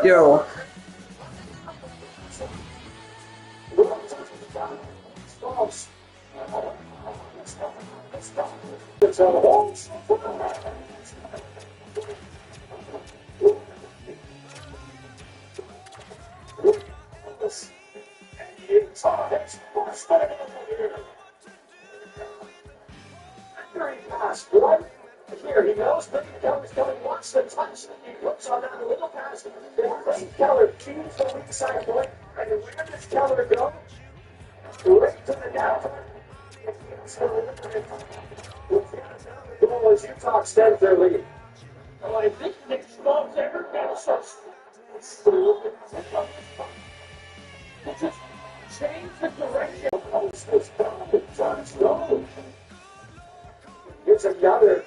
Yo. Here he goes, but the Keller coming once the touch. He looks on that little pass. Then Keller chooses the weak side point. And where does Keller go? Right to the down. The goal as Utah extends their lead. Well, I think Nick Schmaltz ever got us. Just change the direction. Here's another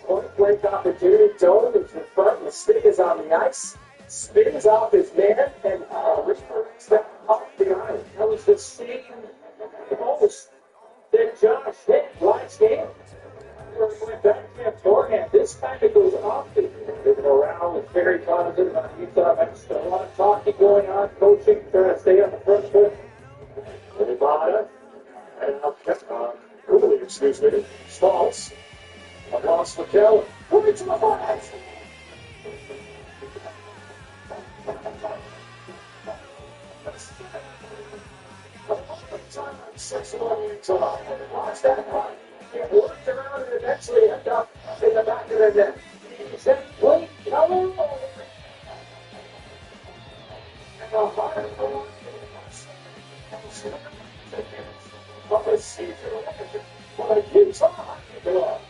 point blank opportunity. Dolan is in front. The stick is on the ice. Spins off his man and returns that off behind. That was the same post that Josh hit last game. Went back to forehand. This time it goes off the around. Was very positive about Utah. There's a lot of talking going on. Coaching trying to stay on the front foot. Nevada and Cooley, excuse me, Schmaltz. A loss for Keller. Moving to the forehand. Watch that puck. It worked around and eventually ended up in the back of the net. Set point, Keller. And a hard goal. But the season for Utah hockey club.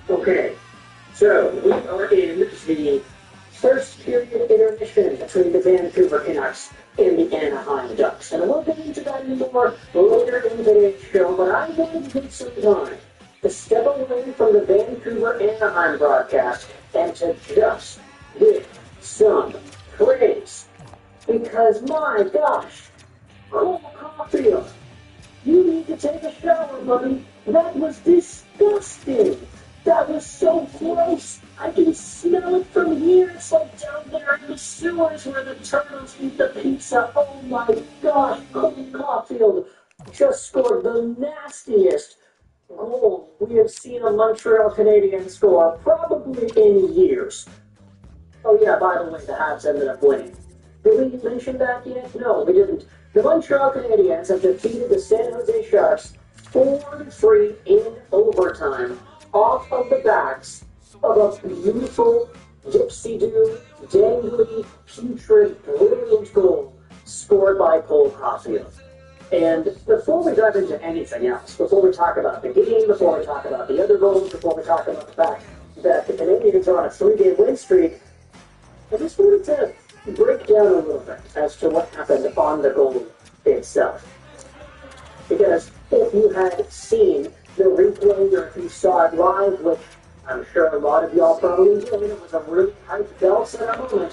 Okay, so we are in the first period intermission between the Vancouver Canucks and the Anaheim Ducks. And we'll get into that more later in today's show, but I wanted to take some time to step away from the Vancouver-Anaheim broadcast and to just give some praise. Because, my gosh, Cole Caulfield, you need to take a shower, buddy. That was disgusting. That was so gross. I can smell it from here. It's like down there in the sewers where the turtles eat the pizza. Oh my gosh, Cole Caulfield just scored the nastiest goal we have seen a Montreal Canadiens score probably in years. Oh yeah, by the way, the Habs ended up winning. Did we mention that yet? No, we didn't. The Montreal Canadiens have defeated the San Jose Sharks 4-3 in overtime, off of the backs of a beautiful, dipsy-do, dangly, putrid, brilliant goal scored by Cole Caulfield. And before we dive into anything else, before we talk about the game, before we talk about the other goals, before we talk about the fact that the Canadiens are on a 3-game win streak, I just wanted to break down a little bit as to what happened on the goal itself. Because if you had seen the replay or if you saw it live, which I'm sure a lot of y'all probably did, it was a really hyped bell set moment,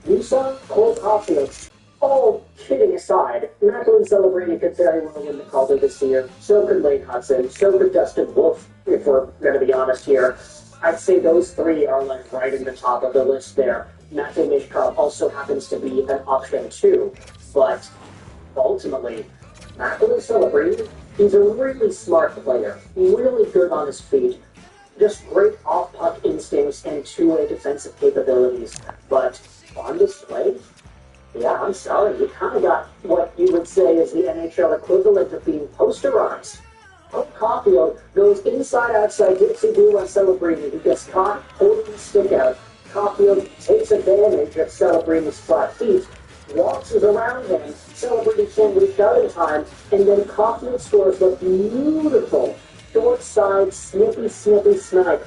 you saw Cole Caulfield. All kidding aside, Macklin Celebrity could very well win the Calder this year. So could Lane Hudson. So could Dustin Wolf, if we're going to be honest here. I'd say those three are like right in the top of the list there. Matthew Mishkov also happens to be an option too. But ultimately, Macklin Celebrity, he's a really smart player. Really good on his feet. Just great off-puck instincts and two-way defensive capabilities. But on display, yeah, I'm sorry, you kind of got what you would say is the NHL equivalent of being posterized. Cole Caulfield goes inside-outside dipsy-do on Celebrity. He gets caught holding the stick out. Caulfield takes advantage of Celebrity's flat feet, walks around him. Celebrity can't reach out in time, and then Caulfield scores the beautiful short side snippy snipe.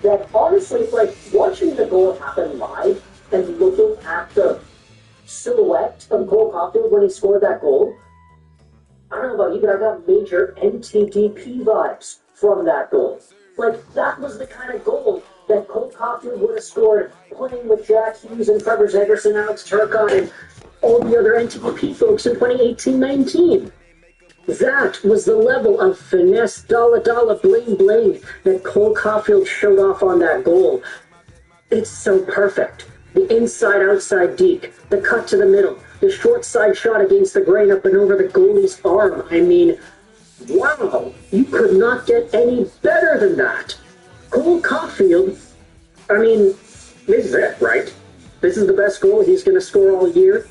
that honestly, like, watching the goal happen live and looking at the silhouette of Cole Caulfield when he scored that goal, I don't know about you, but I got major NTDP vibes from that goal. Like, that was the kind of goal that Cole Caulfield would have scored playing with Jack Hughes and Trevor Zegras, Alex Turcotte, and all the other NTDP folks in 2018-19. That was the level of finesse, dollar, bling, that Cole Caulfield showed off on that goal. It's so perfect. The inside-outside deke, the cut to the middle, the short side shot against the grain up and over the goalie's arm. I mean, wow, you could not get any better than that. Cole Caulfield, I mean, this is it, right? This is the best goal he's going to score all year.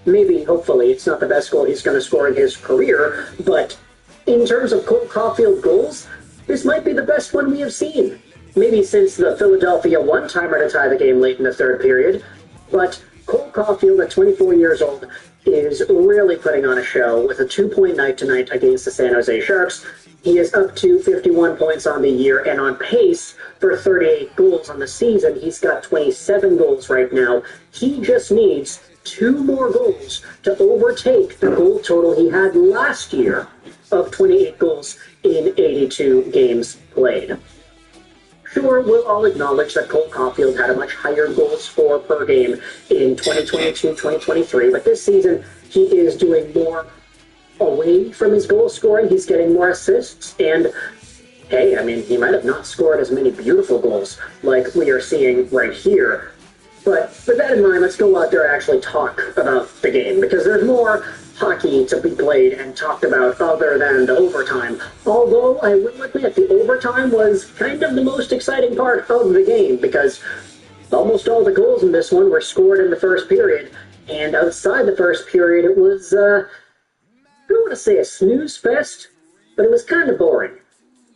Maybe, hopefully, it's not the best goal he's going to score in his career, but in terms of Cole Caulfield goals, this might be the best one we have seen. Maybe since the Philadelphia one-timer to tie the game late in the third period, but Cole Caulfield, at 24 years old, is really putting on a show with a 2-point night tonight against the San Jose Sharks. He is up to 51 points on the year and on pace for 38 goals on the season. He's got 27 goals right now. He just needs 2 more goals to overtake the goal total he had last year of 28 goals in 82 games played. Sure, we'll all acknowledge that Cole Caulfield had a much higher goals for per game in 2022-2023, but this season he is doing more away from his goal scoring. He's getting more assists, and hey, I mean, he might have not scored as many beautiful goals like we are seeing right here. But with that in mind, let's go out there and actually talk about the game, because there's more hockey to be played and talked about other than the overtime. Although I will admit the overtime was kind of the most exciting part of the game, because almost all the goals in this one were scored in the first period, and outside the first period it was, I don't want to say a snooze fest, but it was kind of boring.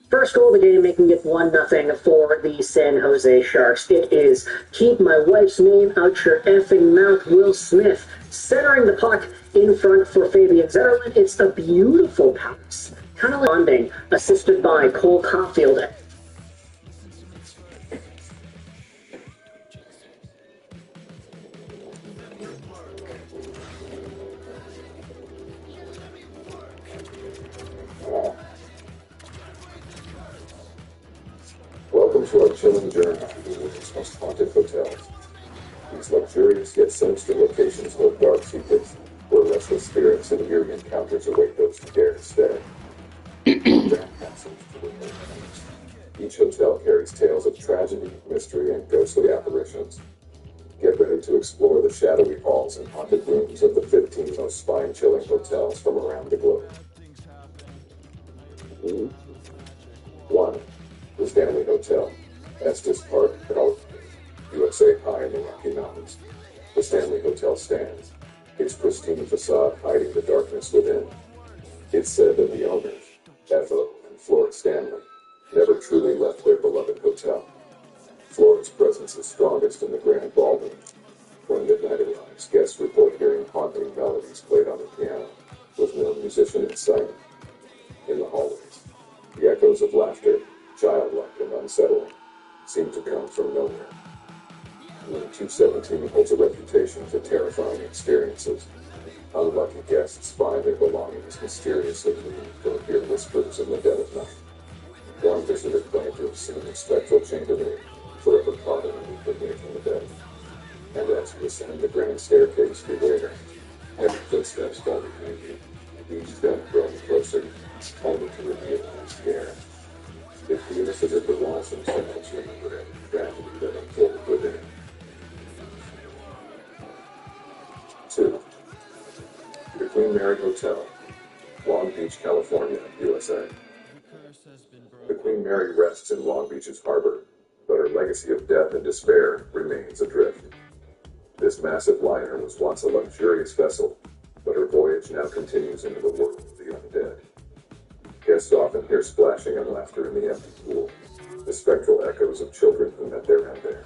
First goal of the game, making it 1-0 for the San Jose Sharks. It is keep my wife's name out your effing mouth, Will Smith, centering the puck in front for Fabian Zetterlund. It's a beautiful pass, kind of like bonding, assisted by Cole Caulfield. Welcome to our chilling journey through the world's most haunted hotels. These luxurious yet sinister locations hold dark secrets where restless spirits and eerie encounters await those who dare to stay. Each hotel carries tales of tragedy, mystery, and ghostly apparitions. Get ready to explore the shadowy halls and haunted rooms of the 15 most spine-chilling hotels from around the globe. 1. The Stanley Hotel, Estes Park, California, USA, high in the Rocky Mountains. The Stanley Hotel stands, its pristine facade hiding the darkness within. It's said that the owners, Ethel and Flora Stanley, never truly left their beloved hotel. Flora's presence is strongest in the grand ballroom. When midnight arrives, guests report hearing haunting melodies played on the piano, with no musician in sight. In the hallways, the echoes of laughter, childlike and unsettling, seem to come from nowhere. Room 217 holds a reputation for terrifying experiences. Unlucky guests find their belongings mysteriously removed or hear whispers in the dead of night. One visitor claimed to have seen a spectral chambermaid forever caught in a loop away from the bed. And as you ascend the grand staircase, beware. Heavy footsteps fall behind you, each step growing closer, only to reveal a scare. If the innocent belongs themselves, remember every tragedy that unfolded within. 2. The Queen Mary Hotel, Long Beach, California, USA. The Queen Mary rests in Long Beach's harbor, but her legacy of death and despair remains adrift. This massive liner was once a luxurious vessel, but her voyage now continues into the world of the undead. Guests often hear splashing and laughter in the empty pool, the spectral echoes of children who met their end there.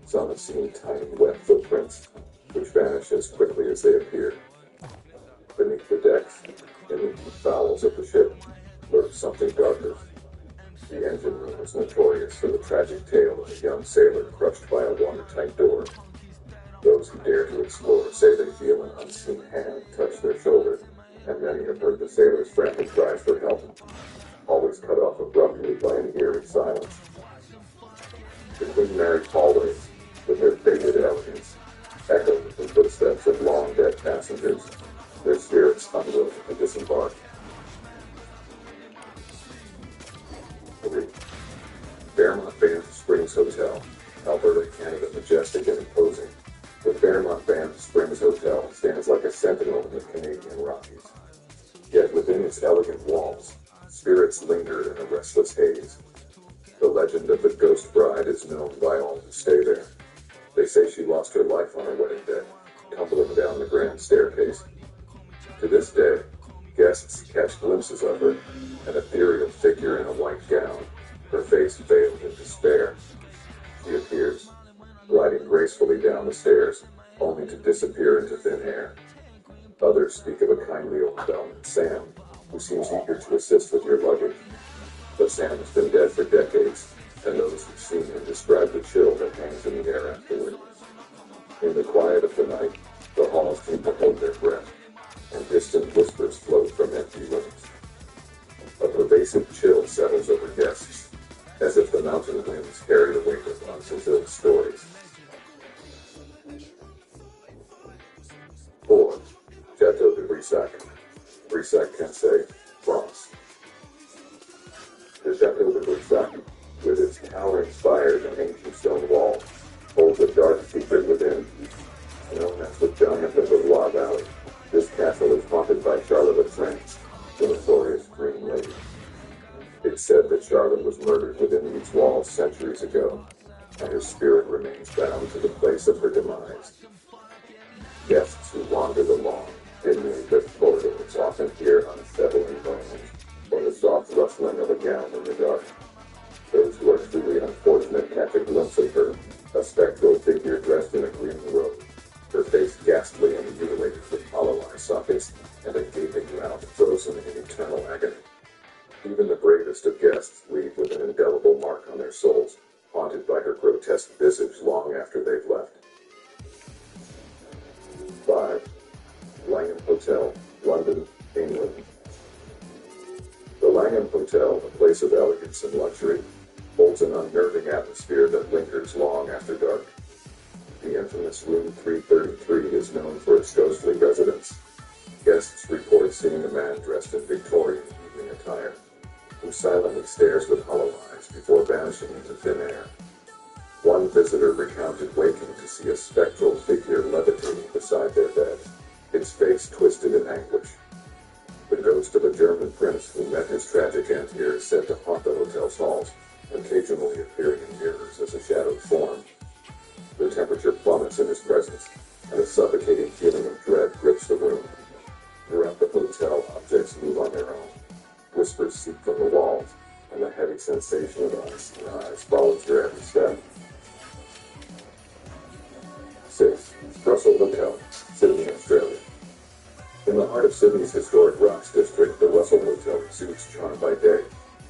Some have seen tiny wet footprints, which vanish as quickly as they appear. Beneath the decks, in the deep bowels of the ship, lurks something darker. The engine room is notorious for the tragic tale of a young sailor crushed by a watertight door. Those who dare to explore say they feel an unseen hand touch their shoulder, and many have heard the sailor's frantic cries for help, always cut off abruptly by an eerie silence. The Queen Mary hallways, with their faded elegance, echo with the footsteps of long-dead passengers, their spirits unwilling to disembark. 3. Fairmont Banff Springs Hotel, Alberta, Canada. Majestic and imposing, the Fairmont Banff Springs Hotel stands like a sentinel in the Canadian Rockies. Yet within its elegant walls, spirits linger in a restless haze. The legend of the Ghost Bride is known by all who stay there. They say she lost her life on her wedding day, tumbling down the grand staircase. To this day, guests catch glimpses of her, an ethereal figure in a white gown, her face veiled in despair. She appears, gliding gracefully down the stairs, only to disappear into thin air. Others speak of a kindly old bellman, Sam, who seems eager to assist with your luggage. But Sam has been dead for decades, and those who've seen him describe the chill that hangs in the air afterward. In the quiet of the night, the halls seem to hold their breath, and distant whispers float from empty rooms. A pervasive chill settles over guests, as if the mountain winds carry the weight of unfulfilled stories. 4. Chateau de Brissac, Kansai, France. The Chateau de Brissac, with its towering spires and ancient stone walls, holds a dark secret within. Known as the Giant of the Loire Valley, this castle is haunted by Charlotte of France, the notorious Green Lady. It's said that Charlotte was murdered within these walls centuries ago, and her spirit remains bound to the place of her demise. Guests who wander the long, dimly lit corridors often hear unsettling moans, or the soft rustling of a gown in the dark. Those who are truly unfortunate catch a glimpse of her, a spectral figure dressed in a green robe, her face ghastly and mutilated with hollow eye sockets, and a gaping mouth frozen in eternal agony. Even the bravest of guests leave with an indelible mark on their souls, haunted by her grotesque visage long after they've left. 5. Langham Hotel, London, England. The Langham Hotel, a place of elegance and luxury, holds an unnerving atmosphere that lingers long after dark. The infamous Room 333 is known for its ghostly residence. Guests report seeing a man dressed in Victorian evening attire, who silently stares with hollow eyes before vanishing into thin air. One visitor recounted waking to see a spectral figure levitating beside their bed, its face twisted in anguish. The ghost of a German prince who met his tragic end here is said to haunt the hotel's halls, occasionally appearing in mirrors as a shadowed form. The temperature plummets in his presence, and a suffocating feeling of dread grips the room. Throughout the hotel, objects move on their own. Whispers seep from the walls, and the heavy sensation of unseen eyes follows your every step. 6. Russell Hotel, Sydney, Australia. In the heart of Sydney's historic Rocks district, the Russell Hotel exudes charm by day,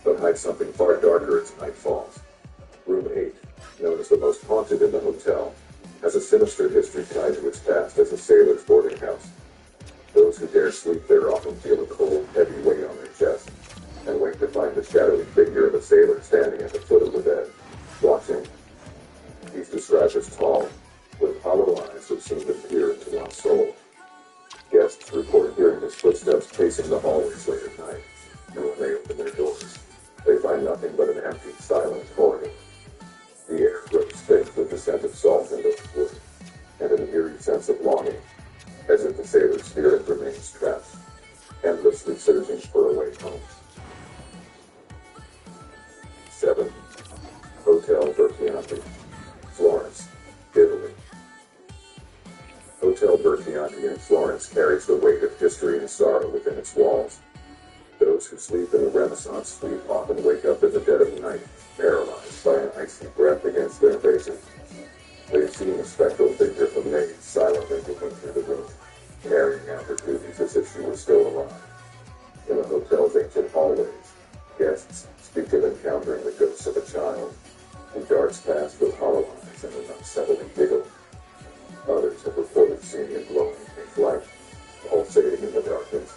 but hides something far darker as night falls. Room 8, known as the most haunted in the hotel, has a sinister history tied to its past as a sailor's boarding house. Those who dare sleep there often feel a cold, heavy weight on their chest, and wake to find the shadowy figure of a sailor standing at the foot of the bed, watching. He's described as tall, with hollow eyes that seem to peer into one's soul. Guests report hearing his footsteps pacing the hallways late at night, and when they open their doors, they find nothing but an empty, silent corridor. The air grows thick with the scent of salt and oak wood, and an eerie sense of longing, as if the sailor's spirit remains trapped, endlessly searching for a way home. 7. Hotel Berchianti, Florence, Italy. Hotel Berchianti in Florence carries the weight of history and sorrow within its walls. Those who sleep in a Renaissance suite often wake up in the dead of night, paralyzed by an icy breath against their faces. They've seen a spectral figure from maids silently moving through the room, carrying out her duties as if she were still alive. In the hotel's ancient hallways, Guests speak of encountering the ghost of a child who darts past with hollow eyes and an unsettling giggle. Others have reported seeing a glowing pink light, pulsating in the darkness,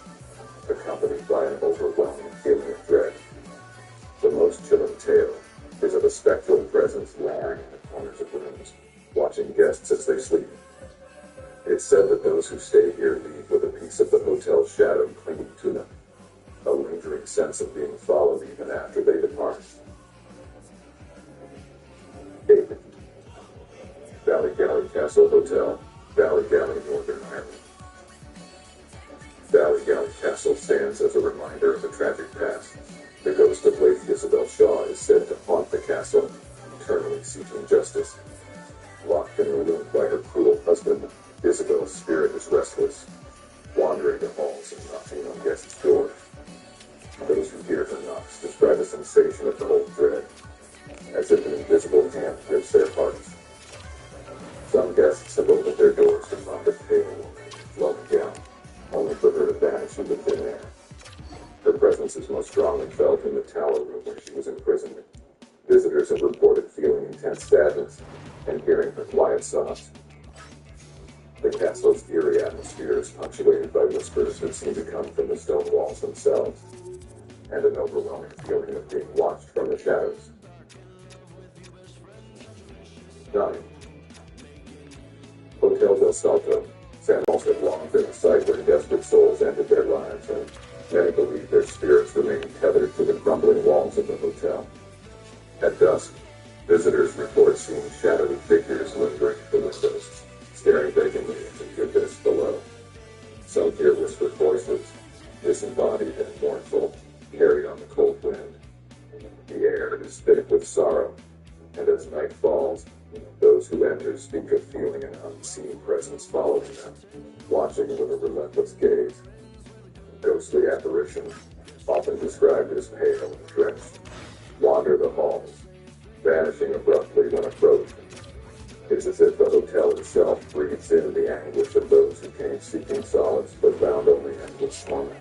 accompanied by an overwhelming feeling of dread. The most chilling tale is of a spectral presence lingering in the corners of rooms, watching guests as they sleep. It's said that those who stay here leave with a piece of the hotel's shadow clinging to them, a lingering sense of being followed even after they depart. 8. Valley Galley Castle Hotel, Valley Galley, Northern Ireland. Valley Galley Castle stands as a reminder of a tragic past. The ghost of Lady Isabel Shaw is said to haunt the castle, eternally seeking justice. Locked in a room by her cruel husband, Isabel's spirit is restless, wandering the halls and knocking on guests' doors. Those who hear her knocks describe a sensation of cold dread, as if an invisible hand grips their hearts. Some guests have opened their doors to find a pale woman in a flowing gown, only for her to vanish into thin air. Her presence is most strongly felt in the tower room where she was imprisoned. Visitors have reported feeling intense sadness and hearing her quiet sobs. The castle's eerie atmosphere is punctuated by whispers that seem to come from the stone walls themselves, and an overwhelming feeling of being watched from the shadows. 9. Hotel del Salto. Sandals have long been a site where desperate souls ended their lives, and many believe their spirits remain tethered to the crumbling walls of the hotel. At dusk, visitors report seeing shadowy figures lingering at the windows, staring vacantly into the abyss below. Some hear whispered voices, disembodied and mournful, carried on the cold wind. The air is thick with sorrow, and as night falls, those who enter speak of feeling an unseen presence following them, watching with a relentless gaze. Ghostly apparitions, often described as pale and drenched, wander the halls, vanishing abruptly when approached. It's as if the hotel itself breathes in the anguish of those who came seeking solace but found only endless torment.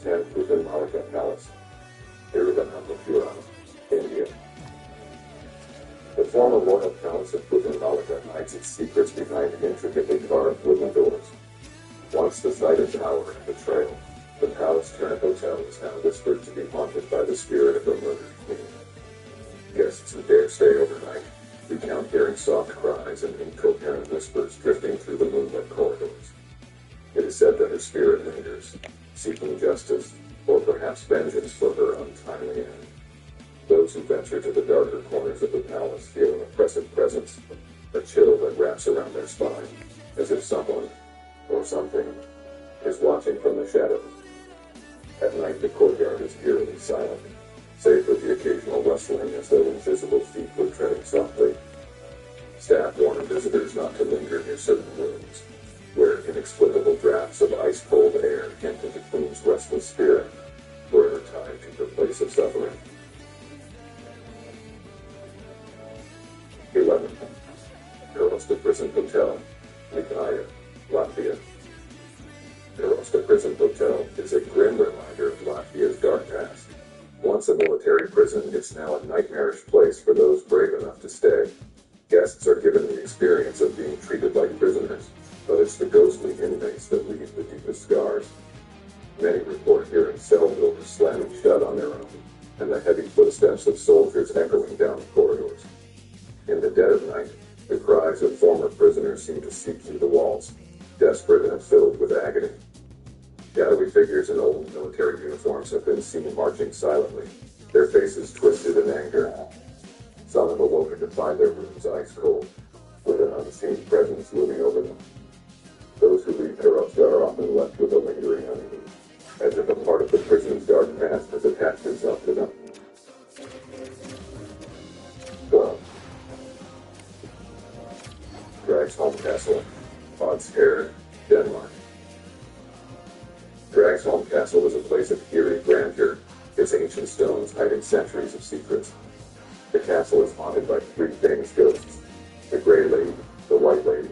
10. Putin Malika Palace, Tiruvananthapuram, India. The former royal palace of Putin Malika hides its secrets behind intricately carved wooden doors. Once the sighted tower and betrayal, the palace-turned-hotel is now whispered to be haunted by the spirit of a murdered queen. Guests who dare stay overnight recount hearing soft cries and incoherent whispers drifting through the moonlit corridors. It is said that her spirit lingers, seeking justice, or perhaps vengeance for her untimely end. Those who venture to the darker corners of the palace feel an oppressive presence, a chill that wraps around their spine, as if someone, or something, is watching from the shadows. At night the courtyard is eerily silent, save for the occasional rustling as though invisible feet were treading softly. Staff warn visitors not to linger near certain rooms, where inexplicable drafts of ice-cold air hint at the queen's restless spirit, forever tied to her place of suffering. 11. Erosta Prison Hotel, Liepāja, Latvia. Erosta Prison Hotel is a grim reminder of Latvia's dark past. Once a military prison, it's now a nightmarish place for those brave enough to stay. Guests are given the experience of being treated like prisoners, but it's the ghostly inmates that leave the deepest scars. Many report hearing cell doors slamming shut on their own, and the heavy footsteps of soldiers echoing down the corridors. In the dead of night, the cries of former prisoners seem to seep through the walls, desperate and filled with agony. Shadowy figures in old military uniforms have been seen marching silently, their faces twisted in anger. Some have awoken to find their rooms ice cold, with an unseen presence looming over them. Those who leave Erosta are often left with a lingering unease, as if a part of the prison's dark past has attached itself to them. 12. Dragsholm Castle, Odsherred, Denmark. Dragsholm Castle is a place of eerie grandeur, its ancient stones hiding centuries of secrets. The castle is haunted by three famous ghosts: the Grey Lady, the White Lady,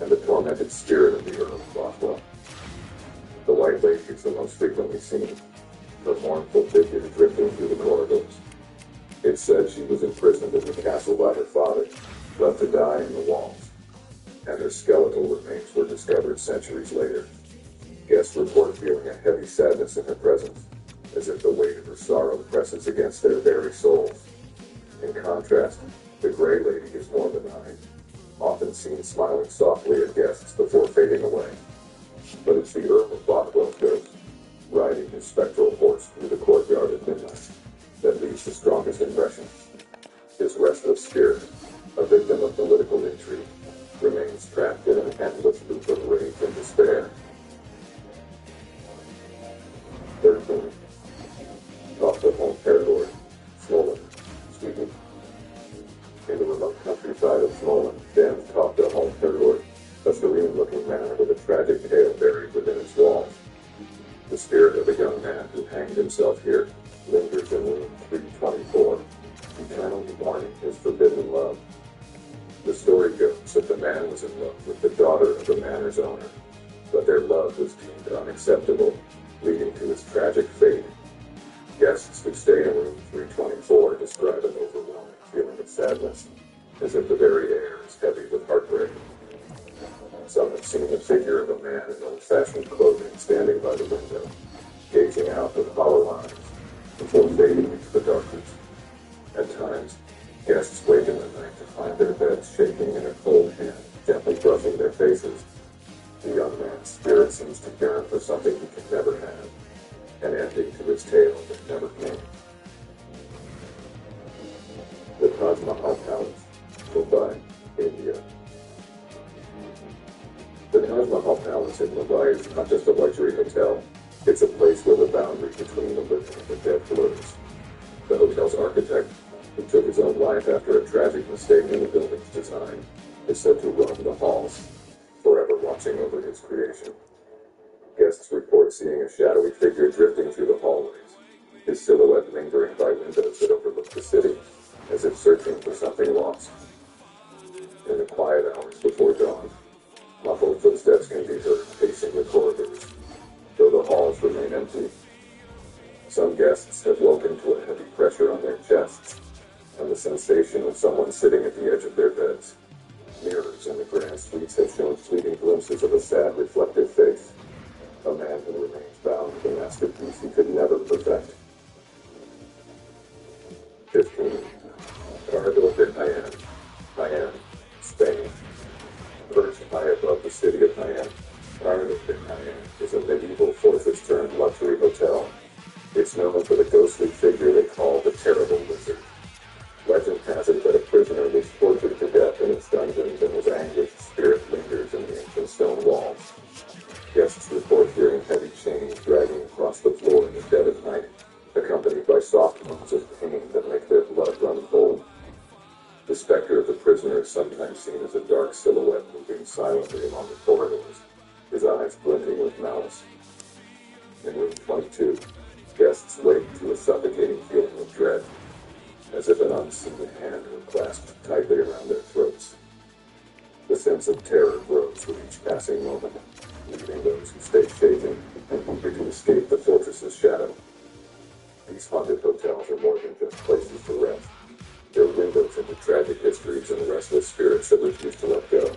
and the tormented spirit of the Earl of Bothwell. The White White Lady is the most frequently seen, her mournful figure drifting through the corridors. It's said she was imprisoned in the castle by her father, left to die in the walls, and her skeletal remains were discovered centuries later. Guests report feeling a heavy sadness in her presence, as if the weight of her sorrow presses against their very souls. In contrast, the Grey Lady is more benign, often seen smiling softly at guests before fading away. But it's the Earl of Bothwell's ghost, riding his spectral horse through the courtyard at midnight, that leaves the strongest impression. His restless spirit, a victim of political intrigue, remains trapped in an endless loop of rage and despair. 13. Off the home territory, Smolin, Sweden. In the remote countryside of Smolin stands Tofta home territory, a serene-looking manor with a tragic tale buried within its walls. The spirit of a young man who hanged himself here lingers in room 324, eternally mourning his forbidden love. The story goes that the man was in love with the daughter of the manor's owner, but their love was deemed unacceptable, leading to his tragic fate. Guests who stay in room 324 describe an overwhelming feeling of sadness, as if the very air is heavy with heartbreak. Some have seen the figure of a man in old-fashioned clothing standing by the window, gazing out with hollow eyes, before fading into the darkness. At times, guests wake in the night to find their beds shaking in a cold hand, gently brushing their faces. The young man's spirit seems to yearn for something he can never have, an ending to his tale that never came. The Taj Mahal Palace, Mumbai, India. The Taj Mahal Palace in Mumbai is not just a luxury hotel, it's a place where the boundary between the living and the dead blurs. The hotel's architect, who took his own life after a tragic mistake in the building's design, is said to roam the halls, forever watching over his creation. Guests report seeing a shadowy figure drifting through the hallways, his silhouette lingering by windows that overlook the city, as if searching for something lost. In the quiet hours before dawn, muffled footsteps can be heard pacing the corridors, though the halls remain empty. Some guests have woken to a heavy pressure on their chests, and the sensation of someone sitting at the edge of their beds. Mirrors in the grand suites have shown fleeting glimpses of a sad, reflective face, a man who remains bound to the masterpiece he could never perfect. 15. Corredor de Jaén, Jaén, Spain. Perched high above the city of Jaén, Corredor de Jaén is a medieval fortress-turned luxury hotel. It's known for the ghostly figure they call the Terrible Lizard. Legend has it that a prisoner was tortured to death in its dungeons, and his anguished spirit lingers in the ancient stone walls. Guests report hearing heavy chains dragging across the floor in the dead of night, accompanied by soft moans of pain that make their blood run cold. The specter of the prisoner is sometimes seen as a dark silhouette moving silently along the corridors, his eyes glinting with malice. In room 22, guests wake to a suffocating feeling of dread, as if an unseen hand were clasped tightly around their throats. The sense of terror grows with each passing moment, leaving those who stay shaken and eager to escape the fortress's shadow. These haunted hotels are more than just places to rest. They're windows into tragic histories and restless spirits that refuse to let go.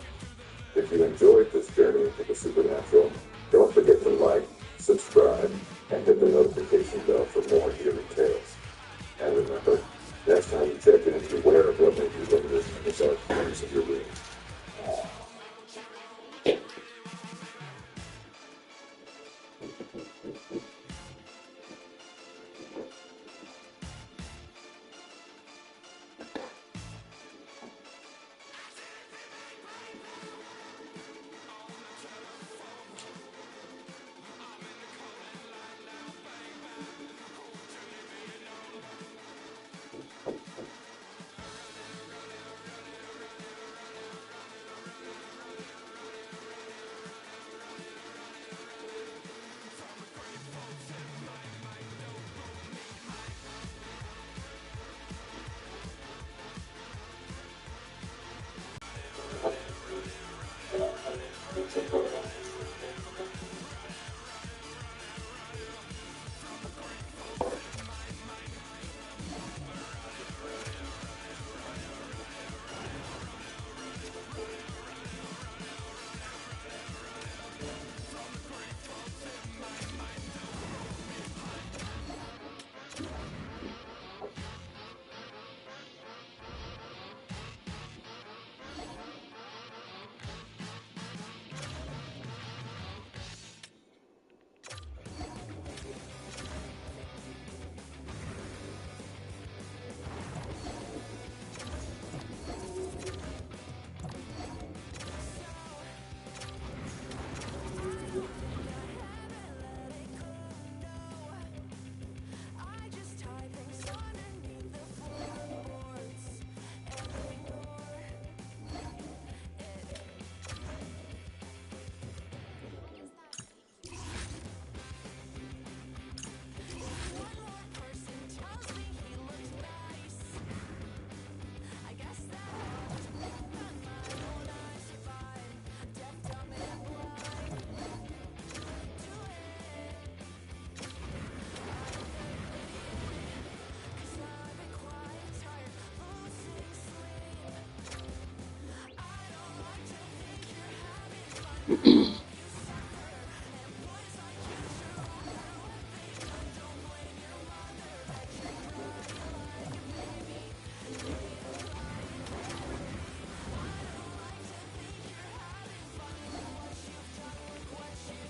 If you enjoyed this journey into the supernatural, don't forget to like, subscribe, and hit the notification bell for more eerie tales. And remember, next time you check in, beware of what may be lingering in the dark corners of your room.